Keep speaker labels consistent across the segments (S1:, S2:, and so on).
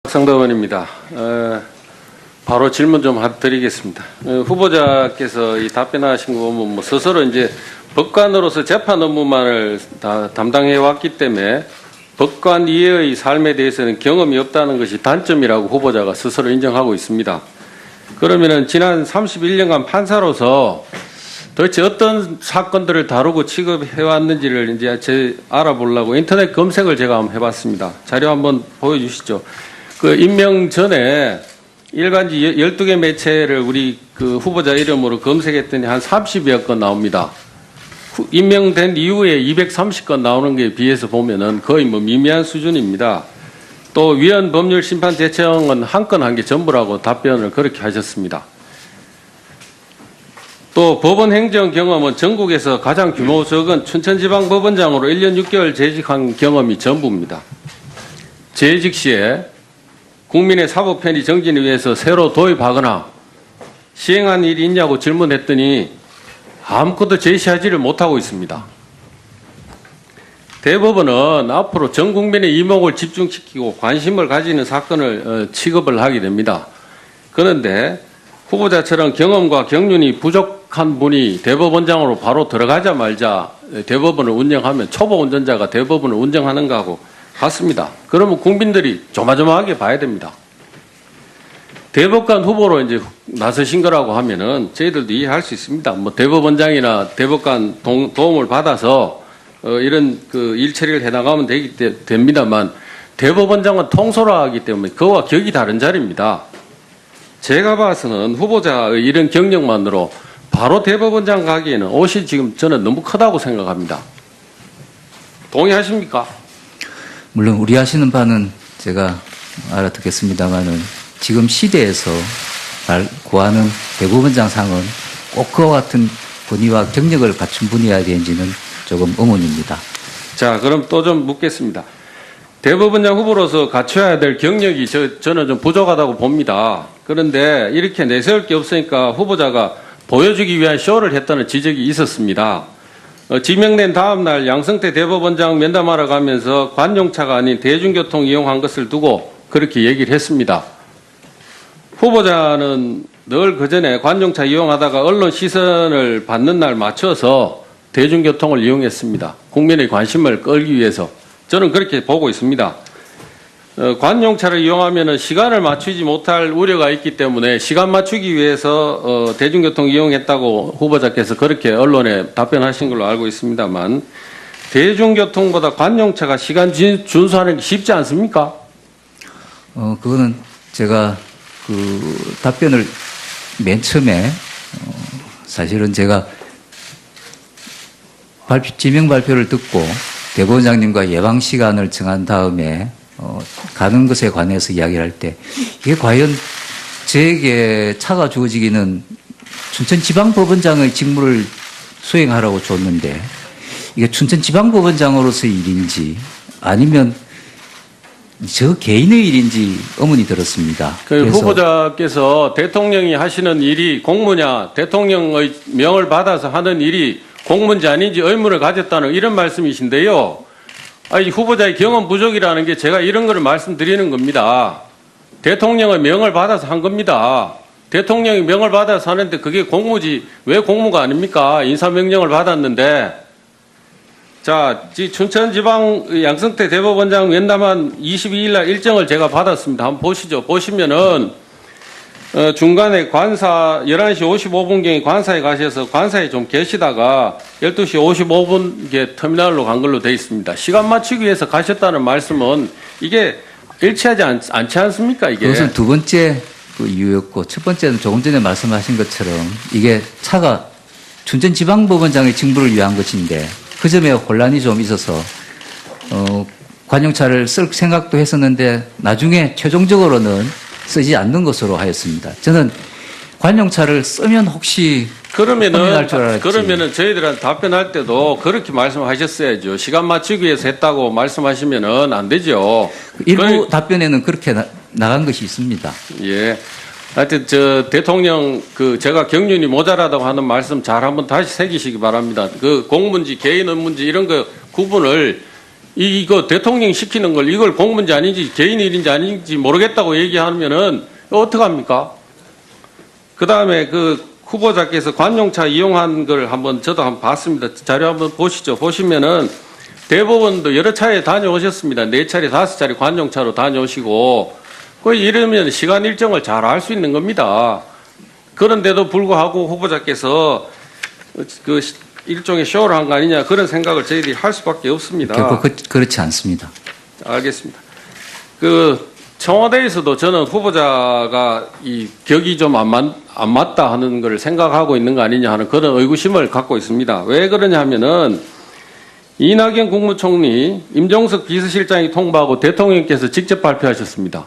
S1: 상대원입니다. 바로 질문 좀 드리겠습니다. 후보자께서 이 답변하신 거 보면 뭐 스스로 이제 법관으로서 재판 업무만을 다 담당해 왔기 때문에 법관 이외의 삶에 대해서는 경험이 없다는 것이 단점이라고 후보자가 스스로 인정하고 있습니다. 그러면은 지난 31년간 판사로서 도대체 어떤 사건들을 다루고 취급해 왔는지를 이제 알아보려고 인터넷 검색을 제가 한번 해봤습니다. 자료 한번 보여주시죠. 그 임명 전에 일간지 12개 매체를 우리 그 후보자 이름으로 검색했더니 한 30여 건 나옵니다. 임명된 이후에 230건 나오는 게 비해서 보면은 거의 뭐 미미한 수준입니다. 또 위헌 법률 심판 대청은 한 건 한 게 전부라고 답변을 그렇게 하셨습니다. 또 법원 행정 경험은 전국에서 가장 규모 적은 춘천지방법원장으로 1년 6개월 재직한 경험이 전부입니다. 재직 시에 국민의 사법 편의 정진을 위해서 새로 도입하거나 시행한 일이 있냐고 질문했더니 아무것도 제시하지를 못하고 있습니다. 대법원은 앞으로 전 국민의 이목을 집중시키고 관심을 가지는 사건을 취급을 하게 됩니다. 그런데 후보자처럼 경험과 경륜이 부족한 분이 대법원장으로 바로 들어가자마자 대법원을 운영하면 초보 운전자가 대법원을 운영하는 거하고 같습니다. 그러면 국민들이 조마조마하게 봐야 됩니다. 대법관 후보로 이제 나서신 거라고 하면은 저희들도 이해할 수 있습니다. 뭐 대법원장이나 대법관 도움을 받아서 이런 그 일 처리를 해나가면 됩니다만 대법원장은 통솔하기 때문에 그와 격이 다른 자리입니다. 제가 봐서는 후보자의 이런 경력만으로 바로 대법원장 가기에는 옷이 지금 저는 너무 크다고 생각합니다. 동의하십니까?
S2: 물론 우려하시는 바는 제가 알아듣겠습니다만은 지금 시대에서 구하는 대법원장 상은 꼭 그와 같은 권위와 경력을 갖춘 분이어야 되는지는 조금 의문입니다.
S1: 자, 그럼 또 좀 묻겠습니다. 대법원장 후보로서 갖춰야 될 경력이 저는 좀 부족하다고 봅니다. 그런데 이렇게 내세울 게 없으니까 후보자가 보여주기 위한 쇼를 했다는 지적이 있었습니다. 지명된 다음 날 양승태 대법원장 면담하러 가면서 관용차가 아닌 대중교통 이용한 것을 두고 그렇게 얘기를 했습니다. 후보자는 늘 그전에 관용차 이용하다가 언론 시선을 받는 날 맞춰서 대중교통을 이용했습니다. 국민의 관심을 끌기 위해서. 저는 그렇게 보고 있습니다. 관용차를 이용하면 시간을 맞추지 못할 우려가 있기 때문에 시간 맞추기 위해서 대중교통 이용했다고 후보자께서 그렇게 언론에 답변하신 걸로 알고 있습니다만 대중교통보다 관용차가 시간 준수하는 게 쉽지 않습니까?
S2: 그거는 제가 그 답변을 맨 처음에 사실은 제가 지명 발표를 듣고 대법원장님과 예방 시간을 정한 다음에 가는 것에 관해서 이야기를 할 때 이게 과연 저에게 차가 주어지기는 춘천지방법원장의 직무를 수행하라고 줬는데 이게 춘천지방법원장으로서의 일인지 아니면 저 개인의 일인지 의문이 들었습니다.
S1: 후보자께서 대통령이 하시는 일이 공무냐 대통령의 명을 받아서 하는 일이 공무인지 아닌지 의문을 가졌다는 이런 말씀이신데요. 아니, 후보자의 경험 부족이라는 게 제가 이런 거를 말씀드리는 겁니다. 대통령의 명을 받아서 한 겁니다. 대통령이 명을 받아서 하는데 그게 공무지 왜 공무가 아닙니까? 인사명령을 받았는데. 자, 춘천지방 양승태 대법원장 면담한 22일 날 일정을 제가 받았습니다. 한번 보시죠. 보시면은 중간에 관사 11시 55분경에 관사에 가셔서 관사에 좀 계시다가 12시 55분에 터미널로 간 걸로 되어 있습니다. 시간 맞추기 위해서 가셨다는 말씀은 이게 일치하지 않지 않습니까? 이게.
S2: 그것은 두 번째 그 이유였고 첫 번째는 조금 전에 말씀하신 것처럼 이게 차가 춘천지방법원장의 직무를 위한 것인데 그 점에 혼란이 좀 있어서 관용차를 쓸 생각도 했었는데 나중에 최종적으로는 쓰지 않는 것으로 하였습니다. 저는 관용차를 쓰면 혹시
S1: 그러면은 저희들한테 답변할 때도 그렇게 말씀하셨어야죠. 시간 맞추기 위해서 했다고 말씀하시면은 안 되죠.
S2: 일부 답변에는 그렇게 나간 것이 있습니다.
S1: 예. 하여튼 대통령 제가 경륜이 모자라다고 하는 말씀 잘 한번 다시 새기시기 바랍니다. 그 공문지 개인 업무인지 이런 거 구분을 이거 대통령이 시키는 걸 이걸 공문인지 아닌지 개인 일인지 아닌지 모르겠다고 얘기하면은 어떡합니까? 그 다음에 그 후보자께서 관용차 이용한 걸 저도 한번 봤습니다. 자료 한번 보시죠. 보시면은 대법원도 여러 차례 다녀오셨습니다. 4차례, 5차례 관용차로 다녀오시고, 이러면 시간 일정을 잘 알 수 있는 겁니다. 그런데도 불구하고 후보자께서 그 일종의 쇼를 한 거 아니냐 그런 생각을 저희들이 할 수밖에 없습니다.
S2: 결코 그렇지 않습니다.
S1: 알겠습니다. 청와대에서도 저는 후보자가 이 격이 좀 안 맞다 하는 걸 생각하고 있는 거 아니냐 하는 그런 의구심을 갖고 있습니다. 왜 그러냐 하면은 이낙연 국무총리, 임종석 비서실장이 통보하고 대통령께서 직접 발표하셨습니다.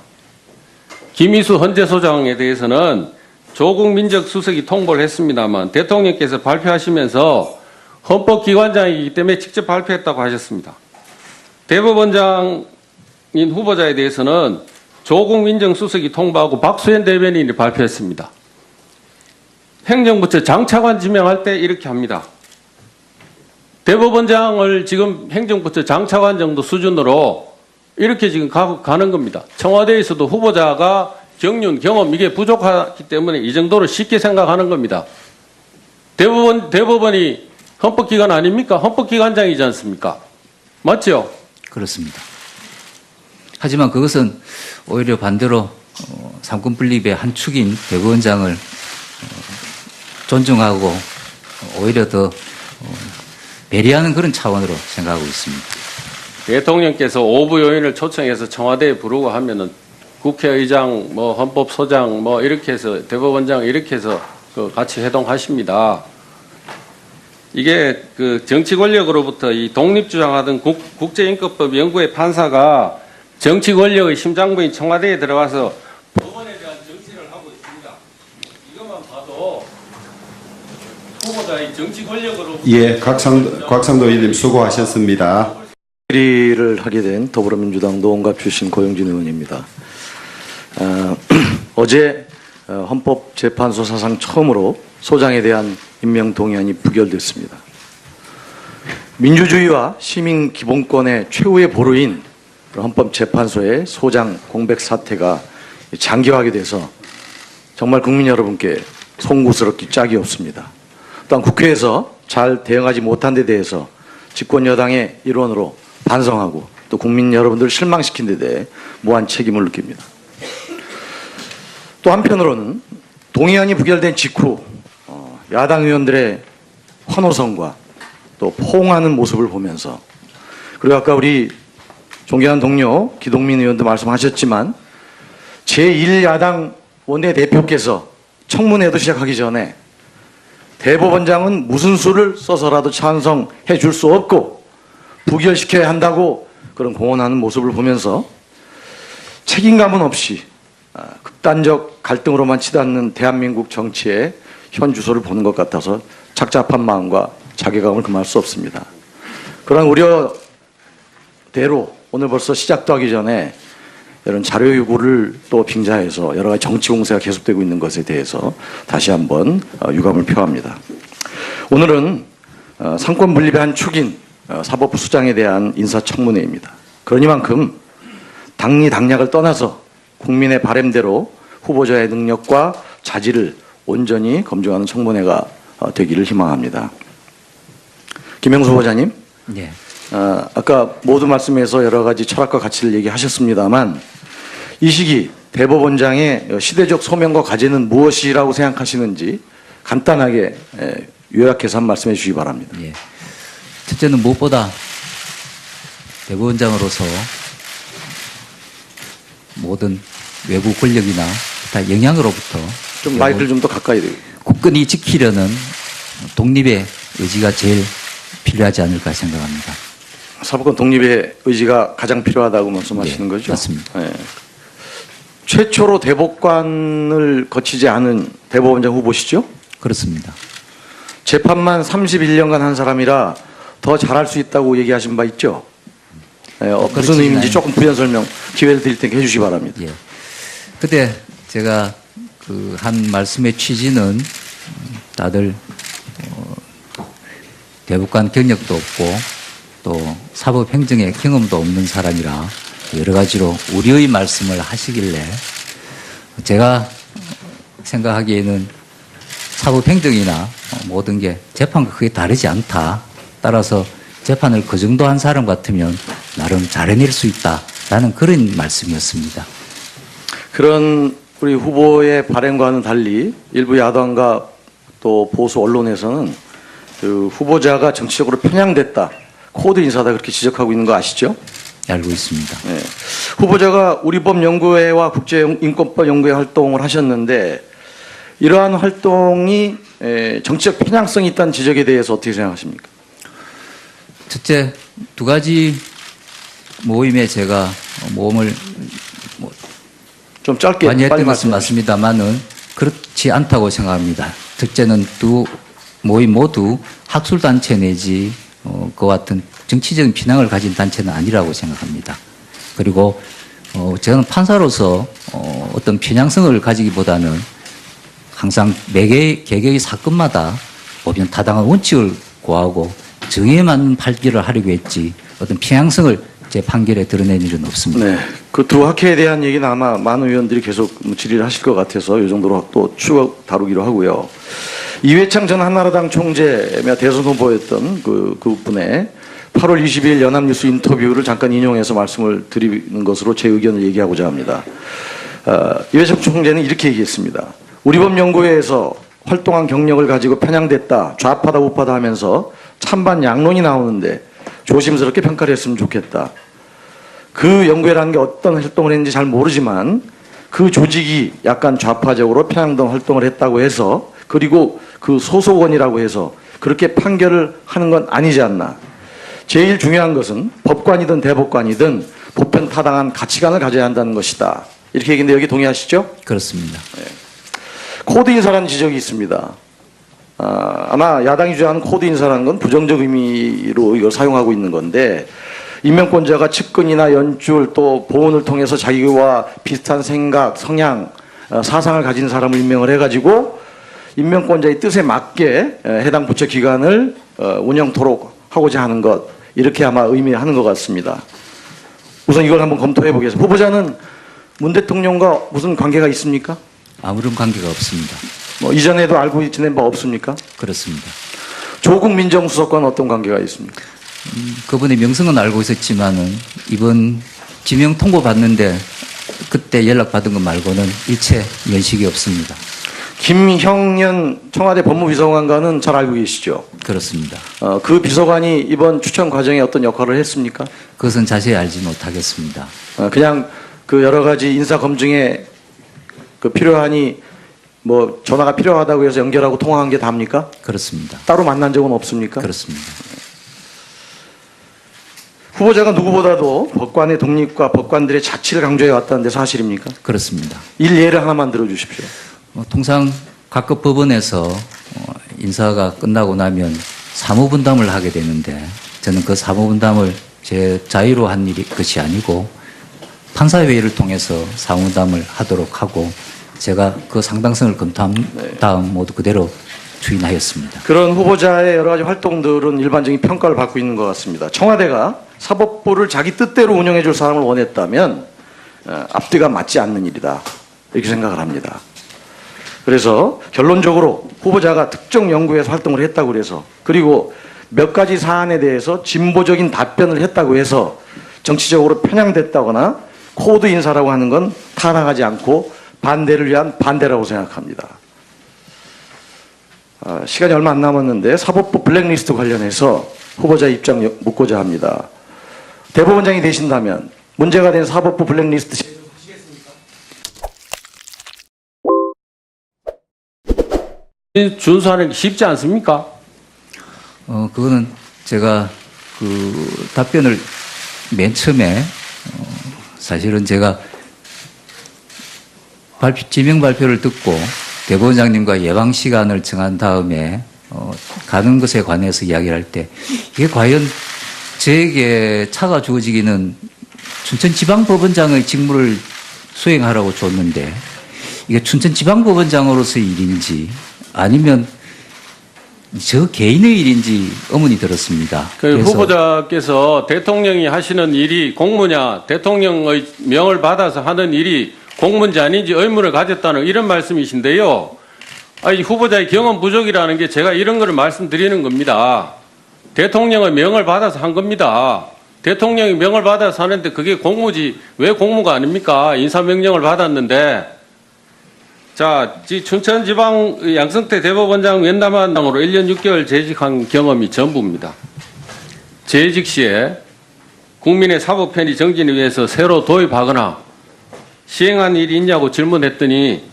S1: 김희수 헌재소장에 대해서는 조국 민정수석이 통보를 했습니다만 대통령께서 발표하시면서 헌법기관장이기 때문에 직접 발표했다고 하셨습니다. 대법원장인 후보자에 대해서는 조국 민정수석이 통보하고 박수현 대변인이 발표했습니다. 행정부처 장차관 지명할 때 이렇게 합니다. 대법원장을 지금 행정부처 장차관 정도 수준으로 이렇게 지금 가는 겁니다. 청와대에서도 후보자가 경륜, 경험 이게 부족하기 때문에 이 정도로 쉽게 생각하는 겁니다. 대법원이 헌법기관 아닙니까? 헌법기관장이지 않습니까? 맞죠?
S2: 그렇습니다. 하지만 그것은 오히려 반대로 삼권 분립의 한 축인 대법원장을 존중하고 오히려 더 배려하는 그런 차원으로 생각하고 있습니다.
S1: 대통령께서 오부 요인을 초청해서 청와대에 부르고 하면은 국회의장, 헌법소장, 이렇게 해서 대법원장 이렇게 해서 같이 회동하십니다. 이게 그 정치 권력으로부터 이 독립주장하던 국제인권법 연구의 판사가 정치 권력의 심장부인 청와대에 들어가서 법원에 대한 정치를 하고 있습니다. 이것만 봐도 후보자의 정치 권력으로
S3: 예, 곽상도 의원님 수고하셨습니다.
S4: 질의를 하게 된 더불어민주당 노원갑 출신 고영진 의원입니다. 어제 헌법재판소 사상 처음으로 소장에 대한 임명 동의안이 부결됐습니다. 민주주의와 시민 기본권의 최후의 보루인 헌법재판소의 소장 공백 사태가 장기화하게 돼서 정말 국민 여러분께 송구스럽기 짝이 없습니다. 또한 국회에서 잘 대응하지 못한 데 대해서 집권 여당의 일원으로 반성하고 또 국민 여러분들을 실망시킨 데 대해 무한 책임을 느낍니다. 또 한편으로는 동의안이 부결된 직후 야당 의원들의 환호성과 또 포옹하는 모습을 보면서 그리고 아까 우리 존경하는 동료 기동민 의원도 말씀하셨지만 제1야당 원내대표께서 청문회도 시작하기 전에 대법원장은 무슨 수를 써서라도 찬성해 줄 수 없고 부결시켜야 한다고 그런 공언하는 모습을 보면서 책임감은 없이 극단적 갈등으로만 치닫는 대한민국 정치의 현 주소를 보는 것 같아서 착잡한 마음과 자괴감을 금할 수 없습니다. 그런 우려대로 오늘 벌써 시작도 하기 전에 이런 자료 요구를 또 빙자해서 여러 가지 정치 공세가 계속되고 있는 것에 대해서 다시 한번 유감을 표합니다. 오늘은 상권 분립의 한 축인 사법부 수장에 대한 인사청문회입니다. 그러니만큼 당리 당략을 떠나서 국민의 바람대로 후보자의 능력과 자질을 온전히 검증하는 청문회가 되기를 희망합니다. 김영수 후보자님,
S2: 예.
S4: 아까 모두 말씀에서 여러 가지 철학과 가치를 얘기하셨습니다만 이 시기 대법원장의 시대적 소명과 과제는 무엇이라고 생각하시는지 간단하게 요약해서 한 말씀해 주시기 바랍니다.
S2: 예. 첫째는 무엇보다 대법원장으로서 모든 외부 권력이나 기타 영향으로부터
S4: 좀 마이크를 좀 더 가까이 대고.
S2: 굳건히 지키려는 독립의 의지가 제일 필요하지 않을까 생각합니다.
S4: 사법권 독립의 의지가 가장 필요하다고 말씀하시는
S2: 예,
S4: 거죠?
S2: 맞습니다.
S4: 예. 최초로 대법관을 거치지 않은 대법원장 후보시죠?
S2: 그렇습니다.
S4: 재판만 31년간 한 사람이라 더 잘할 수 있다고 얘기하신 바 있죠? 예, 무슨 의미인지 조금 부연 설명 기회를 드릴 테니까 해주시기 바랍니다.
S2: 예. 그때 제가 그 한 말씀의 취지는 다들 대법관 경력도 없고 또 사법행정의 경험도 없는 사람이라 여러 가지로 우려의 말씀을 하시길래 제가 생각하기에는 사법행정이나 모든 게 재판과 크게 다르지 않다. 따라서 재판을 그 정도 한 사람 같으면 나름 잘해낼 수 있다라는 그런 말씀이었습니다.
S4: 그런 우리 후보의 발행과는 달리 일부 야당과 또 보수 언론에서는 그 후보자가 정치적으로 편향됐다, 코드 인사다 그렇게 지적하고 있는 거 아시죠?
S2: 알고 있습니다.
S4: 네. 후보자가 우리법연구회와 국제인권법연구회 활동을 하셨는데 이러한 활동이 정치적 편향성이 있다는 지적에 대해서 어떻게 생각하십니까?
S2: 첫째, 두 가지 모임에 제가 모험을
S4: 좀 짧게
S2: 많이
S4: 빨리
S2: 했던 것은
S4: 말씀해 주십시오.
S2: 맞습니다만은 그렇지 않다고 생각합니다. 첫째는 두 모임 모두 학술단체 내지 그와 같은 정치적인 편향을 가진 단체는 아니라고 생각합니다. 그리고 저는 판사로서 어떤 편향성을 가지기보다는 항상 매개 개개의 사건마다 보면 타당한 원칙을 고하고 정의에 맞는 판결을 하려고 했지 어떤 편향성을 제 판결에 드러낸 일은 없습니다.
S4: 네, 그 두 학회에 대한 얘기는 아마 많은 의원들이 계속 질의를 하실 것 같아서 이 정도로 또 추가 다루기로 하고요. 이회창 전 한나라당 총재며 대선 후보였던 그분의 8월 22일 연합뉴스 인터뷰를 잠깐 인용해서 말씀을 드리는 것으로 제 의견을 얘기하고자 합니다. 이회창 총재는 이렇게 얘기했습니다. 우리법연구회에서 활동한 경력을 가지고 편향됐다, 좌파다 우파다 하면서 찬반 양론이 나오는데 조심스럽게 평가를 했으면 좋겠다. 그 연구회라는 게 어떤 활동을 했는지 잘 모르지만 그 조직이 약간 좌파적으로 편향된 활동을 했다고 해서 그리고 그 소속원이라고 해서 그렇게 판결을 하는 건 아니지 않나. 제일 중요한 것은 법관이든 대법관이든 보편 타당한 가치관을 가져야 한다는 것이다. 이렇게 얘기했는데 여기 동의하시죠?
S2: 그렇습니다.
S4: 코드 인사라는 지적이 있습니다. 아마 야당이 주장하는 코드 인사라는 건 부정적 의미로 이걸 사용하고 있는 건데 임명권자가 측근이나 연출 또 보훈을 통해서 자기와 비슷한 생각, 성향, 사상을 가진 사람을 임명을 해가지고 임명권자의 뜻에 맞게 해당 부처 기관을 운영토록 하고자 하는 것 이렇게 아마 의미하는 것 같습니다. 우선 이걸 한번 검토해 보겠습니다. 후보자는 문 대통령과 무슨 관계가 있습니까?
S2: 아무런 관계가 없습니다.
S4: 뭐 이전에도 알고 지낸 바 없습니까?
S2: 그렇습니다.
S4: 조국 민정수석과는 어떤 관계가 있습니까?
S2: 그분의 명성은 알고 있었지만은 이번 지명 통보 받는데 그때 연락받은 것 말고는 일체 연식이 없습니다.
S4: 김형년 청와대 법무비서관과는 잘 알고 계시죠?
S2: 그렇습니다.
S4: 그 비서관이 이번 추천 과정에 어떤 역할을 했습니까?
S2: 그것은 자세히 알지 못하겠습니다.
S4: 그냥 그 여러 가지 인사 검증에 그 필요하니 뭐 전화가 필요하다고 해서 연결하고 통화한 게 답니까?
S2: 그렇습니다.
S4: 따로 만난 적은 없습니까?
S2: 그렇습니다.
S4: 후보자가 누구보다도 법관의 독립과 법관들의 자치를 강조해 왔다는데 사실입니까?
S2: 그렇습니다.
S4: 예를 하나만 들어주십시오.
S2: 통상 각급 법원에서 인사가 끝나고 나면 사무분담을 하게 되는데 저는 그 사무분담을 제 자유로 한 것이 아니고 판사회의를 통해서 사무분담을 하도록 하고 제가 그 상당성을 검토한 다음 모두 그대로 추인하였습니다.
S4: 그런 후보자의 여러 가지 활동들은 일반적인 평가를 받고 있는 것 같습니다. 청와대가 사법부를 자기 뜻대로 운영해 줄 사람을 원했다면 앞뒤가 맞지 않는 일이다. 이렇게 생각을 합니다. 그래서 결론적으로 후보자가 특정 연구에서 활동을 했다고 해서 그리고 몇 가지 사안에 대해서 진보적인 답변을 했다고 해서 정치적으로 편향됐다거나 코드 인사라고 하는 건 타당하지 않고 반대를 위한 반대라고 생각합니다. 시간이 얼마 안 남았는데 사법부 블랙리스트 관련해서 후보자 입장 묻고자 합니다. 대법원장이 되신다면 문제가 된 사법부 블랙리스트
S1: 준수하는 게 쉽지 않습니까?
S2: 그거는 제가 그 답변을 맨 처음에 사실은 제가 지명 발표를 듣고 대법원장님과 예방 시간을 정한 다음에 가는 것에 관해서 이야기를 할 때 이게 과연 저에게 차가 주어지기는 춘천지방법원장의 직무를 수행하라고 줬는데 이게 춘천지방법원장으로서의 일인지 아니면 저 개인의 일인지 의문이 들었습니다.
S1: 그
S2: 그래서
S1: 후보자께서 대통령이 하시는 일이 공무냐, 대통령의 명을 받아서 하는 일이 공무인지 아닌지 의문을 가졌다는 이런 말씀이신데요. 아니, 후보자의 경험 부족이라는 게 제가 이런 거를 말씀드리는 겁니다. 대통령의 명을 받아서 한 겁니다. 대통령이 명을 받아서 하는데 그게 공무지 왜 공무가 아닙니까? 인사명령을 받았는데. 자, 춘천지방 양승태 대법원장 면담한당으로 1년 6개월 재직한 경험이 전부입니다. 재직 시에 국민의 사법 편의 정진을 위해서 새로 도입하거나 시행한 일이 있냐고 질문했더니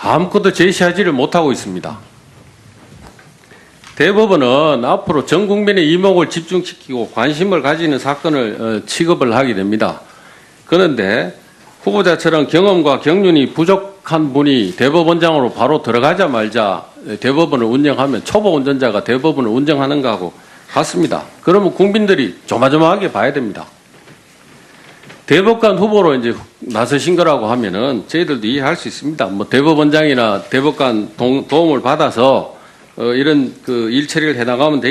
S1: 아무것도 제시하지를 못하고 있습니다. 대법원은 앞으로 전 국민의 이목을 집중시키고 관심을 가지는 사건을 취급을 하게 됩니다. 그런데 후보자처럼 경험과 경륜이 부족한 분이 대법원장으로 바로 들어가자마자 대법원을 운영하면 초보 운전자가 대법원을 운영하는 거하고 같습니다. 그러면 국민들이 조마조마하게 봐야 됩니다. 대법관 후보로 이제 나서신 거라고 하면은 저희들도 이해할 수 있습니다. 뭐 대법원장이나 대법관 도움을 받아서 이런 그 일 처리를 해나가면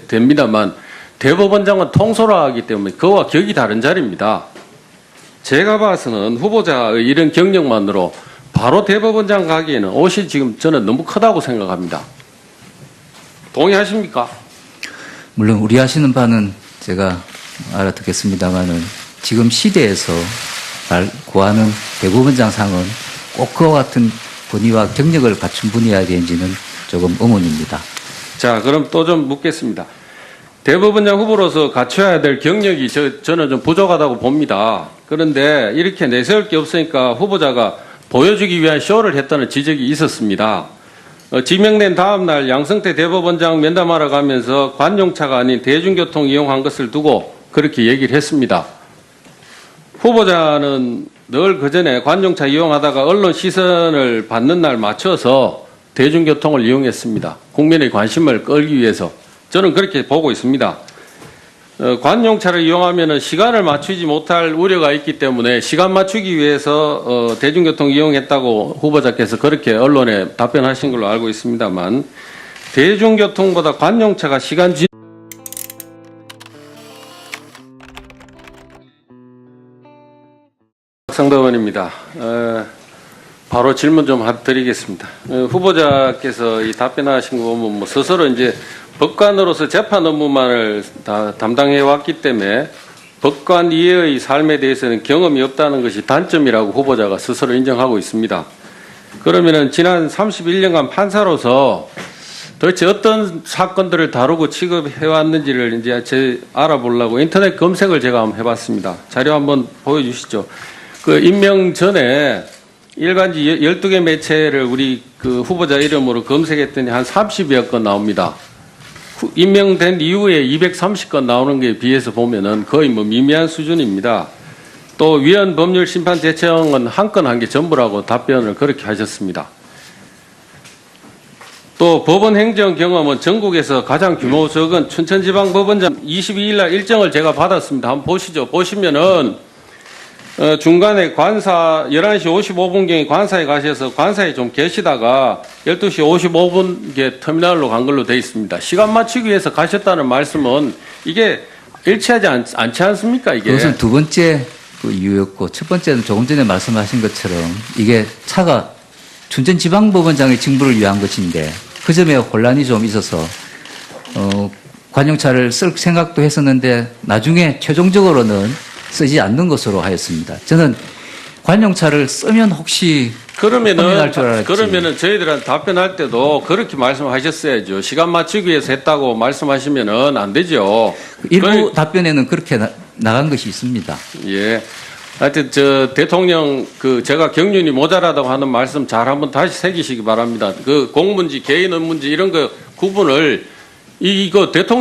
S1: 됩니다만 대법원장은 통솔하기 때문에 그와 격이 다른 자리입니다. 제가 봐서는 후보자의 이런 경력만으로 바로 대법원장 가기에는 옷이 지금 저는 너무 크다고 생각합니다. 동의하십니까?
S2: 물론 우려하시는 바는 제가 알아듣겠습니다만은 지금 시대에서 구하는 대법원장 상은 꼭 그와 같은 권위와 경력을 갖춘 분이어야 되는지는 조금 의문입니다.
S1: 자, 그럼 또 좀 묻겠습니다. 대법원장 후보로서 갖춰야 될 경력이 저는 좀 부족하다고 봅니다. 그런데 이렇게 내세울 게 없으니까 후보자가 보여주기 위한 쇼를 했다는 지적이 있었습니다. 지명된 다음 날 양승태 대법원장 면담하러 가면서 관용차가 아닌 대중교통 이용한 것을 두고 그렇게 얘기를 했습니다. 후보자는 늘 그전에 관용차 이용하다가 언론 시선을 받는 날 맞춰서 대중교통을 이용했습니다. 국민의 관심을 끌기 위해서. 저는 그렇게 보고 있습니다. 관용차를 이용하면 시간을 맞추지 못할 우려가 있기 때문에 시간 맞추기 위해서 대중교통 이용했다고 후보자께서 그렇게 언론에 답변하신 걸로 알고 있습니다만 대중교통보다 관용차가 시간 박상도 의원입니다. 바로 질문 좀 드리겠습니다. 후보자께서 이 답변하신 거 보면 뭐 스스로 이제 법관으로서 재판 업무만을 다 담당해 왔기 때문에 법관 이외의 삶에 대해서는 경험이 없다는 것이 단점이라고 후보자가 스스로 인정하고 있습니다. 그러면은 지난 31년간 판사로서 도대체 어떤 사건들을 다루고 취급해 왔는지를 이제 알아보려고 인터넷 검색을 제가 한번 해봤습니다. 자료 한번 보여주시죠. 그 임명 전에 일간지 12개 매체를 우리 그 후보자 이름으로 검색했더니 한 30여 건 나옵니다. 임명된 이후에 230건 나오는 게 비해서 보면은 거의 뭐 미미한 수준입니다. 또 위헌 법률 심판 대청은 한 건 한 게 전부라고 답변을 그렇게 하셨습니다. 또 법원 행정 경험은 전국에서 가장 규모 적은 춘천지방법원장 22일 날 일정을 제가 받았습니다. 한번 보시죠. 보시면은 중간에 관사 11시 55분경에 관사에 가셔서 관사에 좀 계시다가 12시 55분에 터미널로 간 걸로 되어 있습니다. 시간 맞추기 위해서 가셨다는 말씀은 이게 일치하지 않지 않습니까? 이게
S2: 그것은 두 번째 그 이유였고 첫 번째는 조금 전에 말씀하신 것처럼 이게 차가 춘천지방법원장의 직무를 위한 것인데 그 점에 혼란이 좀 있어서 관용차를 쓸 생각도 했었는데 나중에 최종적으로는 쓰지 않는 것으로 하였습니다. 저는 관용차를 쓰면 혹시
S1: 그러면은
S2: 줄 알았지.
S1: 저희들한테 답변할 때도 그렇게 말씀하셨어야죠. 시간 맞추기 위해서 했다고 말씀하시면은 안 되죠.
S2: 일부 답변에는 그렇게 나간 것이 있습니다.
S1: 예. 하여튼 대통령 제가 경륜이 모자라다고 하는 말씀 잘 한번 다시 새기시기 바랍니다. 그 공문지 개인 업무인지 이런 거 구분을 이거 대통령